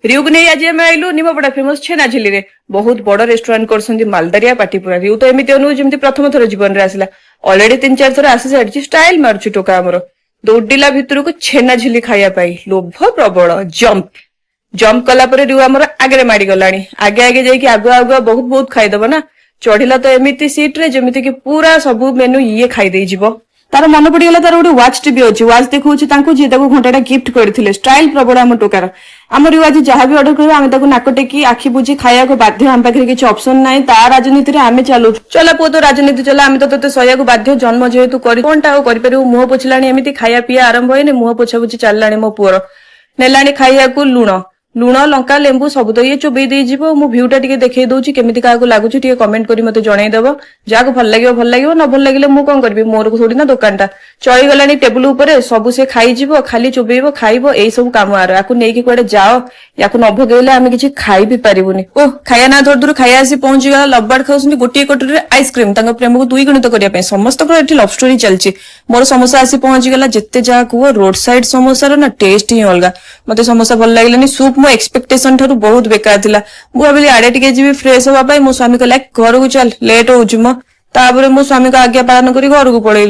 रियू को नहीं आज आम आइलु निमापड़ा फेमस छेना झिली रे बहुत बड़ रेस्टोरेंट कर मालदारिया पाटिपुरा रियू तो एमती अनु जमी प्रथम थर जीवन में आसला अलरेडी 3-4 थर आसी सारी स्टाइल मारुची टोका आमर दौड़िला भितर को छेना झिली खाया लोभ प्रबल जंप कला रियू आमर आगे माड़ी गलानी आगे आगे जाइए आगुआ आगुआ बहुत बहुत खाईदब ना चढ़िला तो एमती सीट रे जमीती कि पूरा सबू मेनू ये खाईदे तार मन पड़गला तार गोटे वाच टीवी अच्छी वाच देखा जी घंटा गिफ्ट करते स्टाइल प्रबल आम टोकार आमर आज जहाँ भी अर्डर कर नाक टेकी आखि बुझी खाया बाध्य आम पाखे किसी ऑप्शन ना ता राजनीति आम चलु चला पुओ तो राजनीति चला आम तो ते सहया बाध्य जन्म जेहेतु कौनटा कर मुह पोछला एमती खाया पीया आरंभ है मुह पोछा पोछी चलला मो पुअर नेला खाइया लुण लंका लेंबू सब तो ये चोबई दे मो भ्यूटा टिके देखई दउची केमिति काको लागुची टिके कमेंट करी मते जणाई देबो जाको भल लागियो न भल लागिले मु कोन करबी मोर को थोड़ी ना दुकानटा चली गलानी टेबल ऊपर सब से खाई जीवो खाली चोबईबो खाइबो एई सब काम आरो याकु नेकी कुआडे जाओ याकु न भगेले आमे किछि खाई भी पारिबुनी ओ खाया ना दूर दूर खाया आसी पहुंची गला लब्बाड खाउसनी गोटी कटोरी आइसक्रीम तांको प्रेम को दुई गुणित करिया पे समस्त को एठी लव स्टोरी चलची मोर समोसा आसी पहुंची गला जत्ते जा को रोड साइड समोसा रो ना टेस्ट ही अलगा मते समोसा भल लागलेनी सूप मो एक्सपेक्टेशन ठारू बहुत बेकार थिला मु भाबिली आडे टिके जीवी फ्रेश होबा पई मो स्वामी कहला घर को चल लेट होउची मो ताबरे मो स्वामी का आज्ञा पालन करी घर को पळेली।